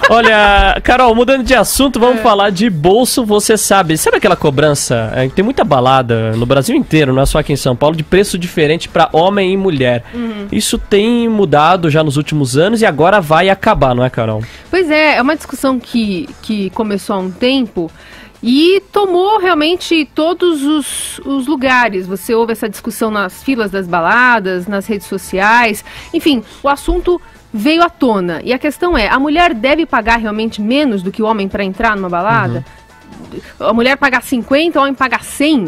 Olha, Carol, mudando de assunto, vamos falar de bolso, você sabe. Sabe aquela cobrança? Tem muita balada no Brasil inteiro, não é só aqui em São Paulo, de preço diferente para homem e mulher. Isso tem mudado já nos últimos anos e agora vai acabar, não é, Carol? Pois é uma discussão que começou há um tempo e tomou realmente todos os lugares. Você ouve essa discussão nas filas das baladas, nas redes sociais, enfim, o assunto veio à tona. E a questão é, a mulher deve pagar realmente menos do que o homem para entrar numa balada? A mulher pagar 50, o homem pagar 100?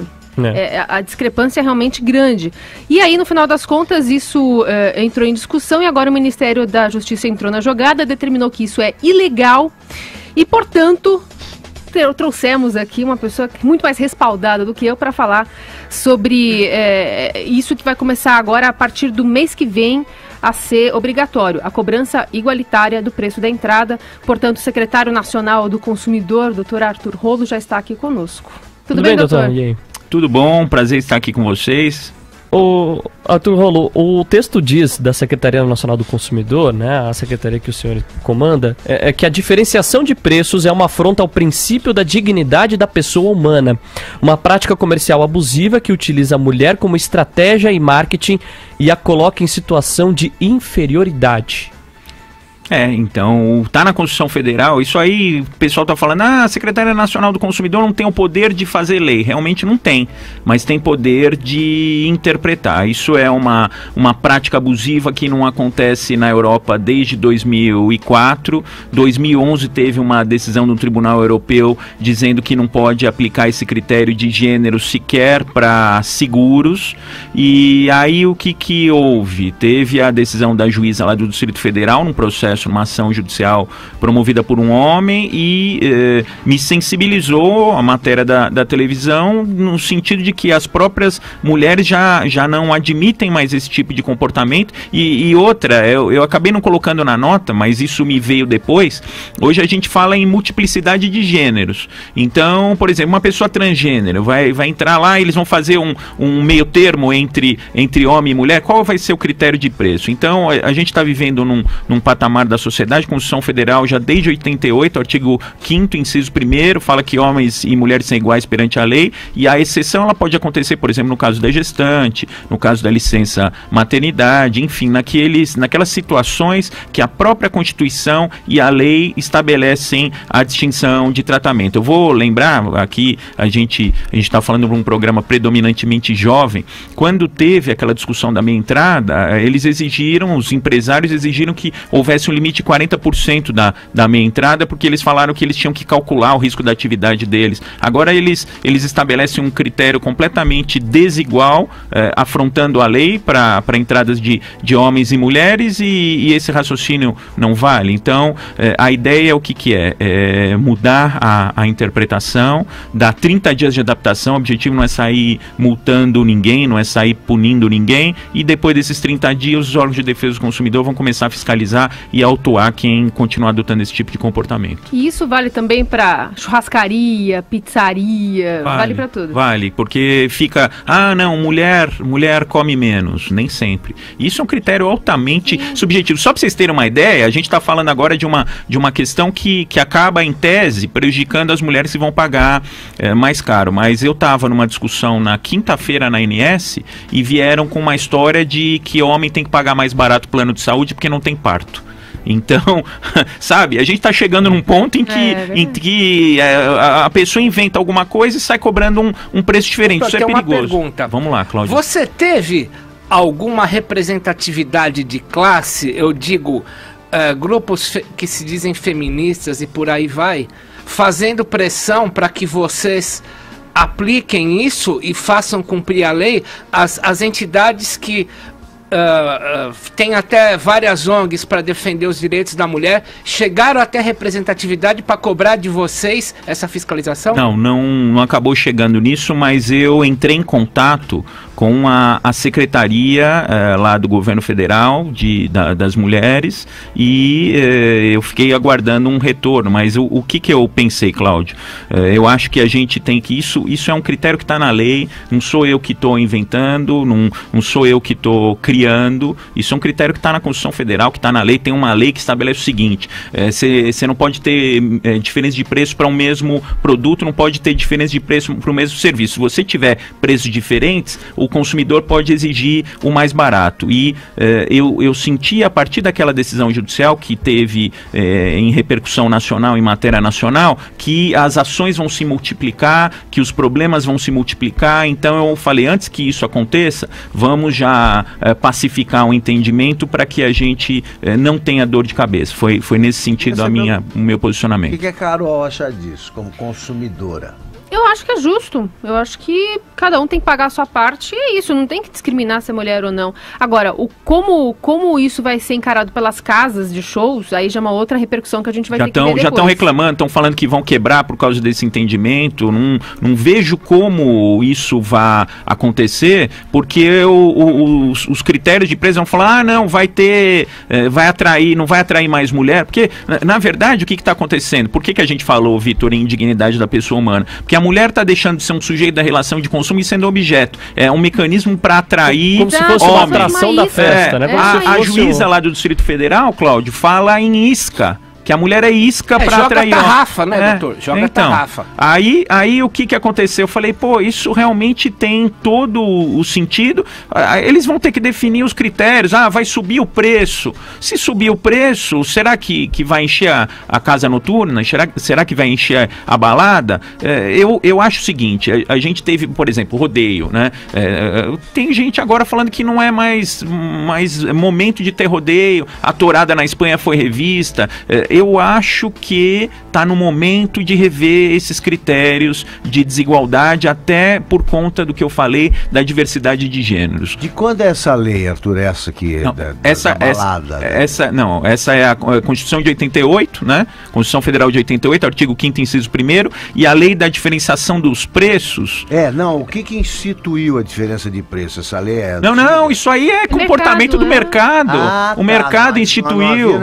A discrepância é realmente grande. E aí, no final das contas, isso entrou em discussão e agora o Ministério da Justiça entrou na jogada, determinou que isso é ilegal e, portanto, trouxemos aqui uma pessoa muito mais respaldada do que eu para falar sobre isso que vai começar agora a partir do mês que vem a ser obrigatório, a cobrança igualitária do preço da entrada. Portanto, o secretário nacional do consumidor, doutor Arthur Rolo, já está aqui conosco. Tudo bem, doutor? E aí? Tudo bom, prazer estar aqui com vocês. O Arthur Rolo, o texto diz da Secretaria Nacional do Consumidor, né, a secretaria que o senhor comanda, é que a diferenciação de preços é uma afronta ao princípio da dignidade da pessoa humana, uma prática comercial abusiva que utiliza a mulher como estratégia e marketing e a coloca em situação de inferioridade. Então, tá na Constituição Federal, isso aí, o pessoal tá falando, a Secretaria Nacional do Consumidor não tem o poder de fazer lei. Realmente não tem, mas tem poder de interpretar. Isso é uma prática abusiva que não acontece na Europa desde 2004. 2011 teve uma decisão do Tribunal Europeu dizendo que não pode aplicar esse critério de gênero sequer para seguros. E aí o que houve? Teve a decisão da juíza lá do Distrito Federal, num processo, uma ação judicial promovida por um homem, e me sensibilizou a matéria da televisão no sentido de que as próprias mulheres já não admitem mais esse tipo de comportamento. E outra, eu acabei não colocando na nota, mas isso me veio depois. Hoje a gente fala em multiplicidade de gêneros. Então, por exemplo, uma pessoa transgênero vai entrar lá, eles vão fazer um meio termo entre homem e mulher. Qual vai ser o critério de preço? Então, a gente está vivendo num patamar da sociedade. Constituição Federal já desde 88, artigo 5º, inciso 1º, fala que homens e mulheres são iguais perante a lei, e a exceção ela pode acontecer, por exemplo, no caso da gestante, no caso da licença maternidade, enfim, naquelas situações que a própria Constituição e a lei estabelecem a distinção de tratamento. Eu vou lembrar, aqui a gente está falando de um programa predominantemente jovem, quando teve aquela discussão da meia entrada, os empresários exigiram que houvesse um limite de 40% da meia entrada, porque eles falaram que eles tinham que calcular o risco da atividade deles. Agora eles estabelecem um critério completamente desigual, afrontando a lei para entradas de homens e mulheres, e esse raciocínio não vale. Então, a ideia é o que é? Mudar a interpretação, dar 30 dias de adaptação. O objetivo não é sair multando ninguém, não é sair punindo ninguém, e depois desses 30 dias os órgãos de defesa do consumidor vão começar a fiscalizar e autuar quem continuar adotando esse tipo de comportamento. E isso vale também para churrascaria, pizzaria, vale para tudo? Vale, porque fica, não, mulher come menos, nem sempre. Isso é um critério altamente subjetivo. Só para vocês terem uma ideia, a gente está falando agora de uma questão que acaba, em tese, prejudicando as mulheres que vão pagar mais caro. Mas eu estava numa discussão na quinta-feira na ANS e vieram com uma história de que o homem tem que pagar mais barato o plano de saúde porque não tem parto. Então, sabe, a gente está chegando num ponto em que a pessoa inventa alguma coisa e sai cobrando um preço diferente. Isso é perigoso. Uma pergunta. Vamos lá, Cláudio. Você teve alguma representatividade de classe, eu digo, grupos que se dizem feministas e por aí vai, fazendo pressão para que vocês apliquem isso e façam cumprir a lei? As entidades que tem até várias ONGs para defender os direitos da mulher, chegaram até representatividade para cobrar de vocês essa fiscalização? Não acabou chegando nisso, mas eu entrei em contato com a secretaria lá do governo federal das mulheres e eu fiquei aguardando um retorno. Mas o que eu pensei, Cláudio? Eu acho que a gente tem que... Isso é um critério que está na lei, não sou eu que estou inventando, não sou eu que estou criando criando, isso é um critério que está na Constituição Federal, que está na lei, tem uma lei que estabelece o seguinte, você não pode ter diferença de preço para o mesmo produto, não pode ter diferença de preço para o mesmo serviço. Se você tiver preços diferentes, o consumidor pode exigir o mais barato. E eu senti, a partir daquela decisão judicial que teve em repercussão nacional, em matéria nacional, que as ações vão se multiplicar, que os problemas vão se multiplicar. Então eu falei, antes que isso aconteça, vamos já pacificar um entendimento para que a gente não tenha dor de cabeça. Foi nesse sentido o meu posicionamento. O que a Carol acha disso, como consumidora? Eu acho que é justo. Eu acho que cada um tem que pagar a sua parte e é isso. Não tem que discriminar se é mulher ou não. Agora, como isso vai ser encarado pelas casas de shows, aí já é uma outra repercussão que a gente vai ter que ver depois. Já estão reclamando, estão falando que vão quebrar por causa desse entendimento. Não vejo como isso vai acontecer, porque os critérios de preço vão falar, não, vai atrair, não vai atrair mais mulher. Porque, na verdade, o que está acontecendo? Por que a gente falou, Vitor, em indignidade da pessoa humana? Porque a mulher está deixando de ser um sujeito da relação de consumo e sendo objeto. É um mecanismo para atrair como se fosse uma atração da festa, né? A juíza lá do Distrito Federal, Cláudio, fala em isca. Que a mulher é isca para atrair. Joga tarrafa, né, doutor? Joga tarrafa. Aí o que aconteceu? Eu falei, isso realmente tem todo o sentido. Eles vão ter que definir os critérios. Vai subir o preço. Se subir o preço, será que vai encher a casa noturna? Será que vai encher a balada? Eu acho o seguinte, a gente teve, por exemplo, rodeio, né? Tem gente agora falando que não é mais momento de ter rodeio. A tourada na Espanha foi revista. Eu acho que está no momento de rever esses critérios de desigualdade, até por conta do que eu falei da diversidade de gêneros. De quando é essa lei, Arthur? Essa que é da balada? Essa é a Constituição de 88, né? Constituição Federal de 88, artigo 5º, inciso 1º, e a lei da diferenciação dos preços. O que instituiu a diferença de preço? Essa lei é... Não, isso aí é comportamento do mercado. O mercado instituiu.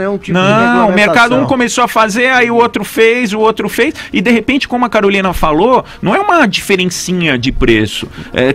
O mercado começou a fazer, aí o outro fez, e de repente, como a Carolina falou, não é uma diferencinha de preço.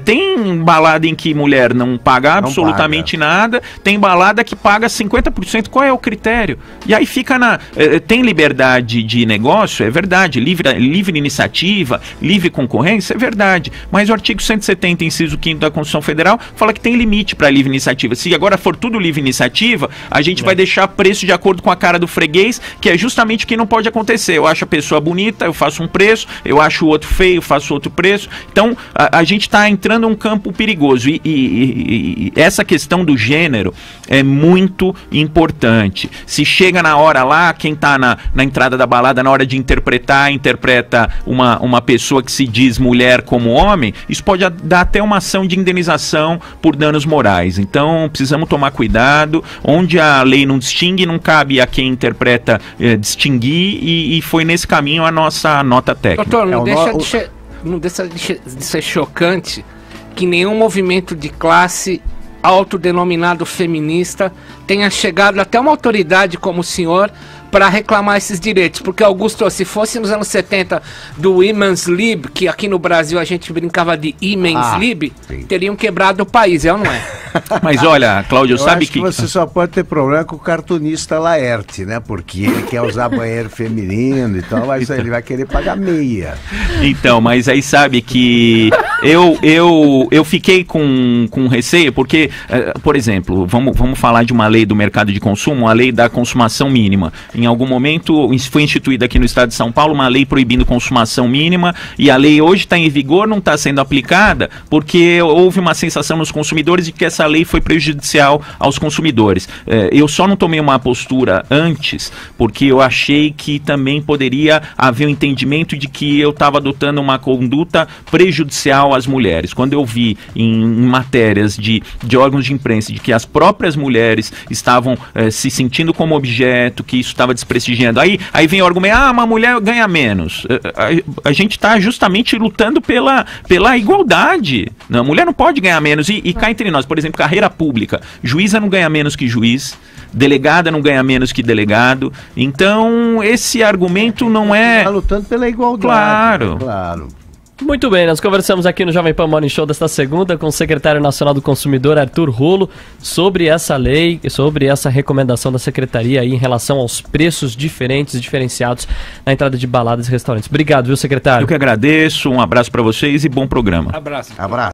Tem balada em que mulher não paga absolutamente nada, tem balada que paga 50%, qual é o critério? E aí fica tem liberdade de negócio, é verdade, livre iniciativa, livre concorrência, é verdade, mas o artigo 170, inciso 5º da Constituição Federal, fala que tem limite para livre iniciativa. Se agora for tudo livre iniciativa, a gente vai deixar preço de acordo com a cara do freguês, que é justamente o que não pode acontecer. Eu acho a pessoa bonita, eu faço um preço, eu acho o outro feio, eu faço outro preço. Então, a gente está entrando em um campo perigoso. E essa questão do gênero é muito importante. Se chega na hora lá, quem está na entrada da balada, na hora de interpreta uma pessoa que se diz mulher como homem, isso pode dar até uma ação de indenização por danos morais. Então, precisamos tomar cuidado. Onde a lei não distingue, não cabe a quem interpreta distinguir, e foi nesse caminho a nossa nota técnica. Doutor, não deixa de ser chocante que nenhum movimento de classe autodenominado feminista tenha chegado até uma autoridade como o senhor para reclamar esses direitos, porque Augusto, se fosse nos anos 70 do Women's Lib, que aqui no Brasil a gente brincava de Women's Lib, teriam quebrado o país, não é? Mas olha, Cláudio, sabe que você só pode ter problema com o cartunista Laerte, né? Porque ele quer usar banheiro feminino e tal, mas ele vai querer pagar meia. Então, mas aí sabe que eu fiquei com receio, porque, por exemplo, vamos falar de uma lei do mercado de consumo, a lei da consumação mínima. Em algum momento foi instituída aqui no estado de São Paulo uma lei proibindo consumação mínima, e a lei hoje está em vigor, não está sendo aplicada, porque houve uma sensação nos consumidores de que essa lei foi prejudicial aos consumidores. Eu só não tomei uma postura antes, porque eu achei que também poderia haver um entendimento de que eu estava adotando uma conduta prejudicial às mulheres. Quando eu vi em matérias de órgãos de imprensa de que as próprias mulheres estavam se sentindo como objeto, que isso estava desprestigiando. Aí vem o argumento, uma mulher ganha menos. A gente está justamente lutando pela igualdade. A mulher não pode ganhar menos. E cá entre nós, por exemplo, carreira pública. Juíza não ganha menos que juiz. Delegada não ganha menos que delegado. Então, esse argumento não é... Está lutando pela igualdade. Claro. Muito bem, nós conversamos aqui no Jovem Pan Morning Show desta segunda com o secretário nacional do consumidor, Arthur Rolo, sobre essa lei, sobre essa recomendação da secretaria aí em relação aos preços diferenciados na entrada de baladas e restaurantes. Obrigado, viu, secretário? Eu que agradeço, um abraço para vocês e bom programa. Abraço. Abraço.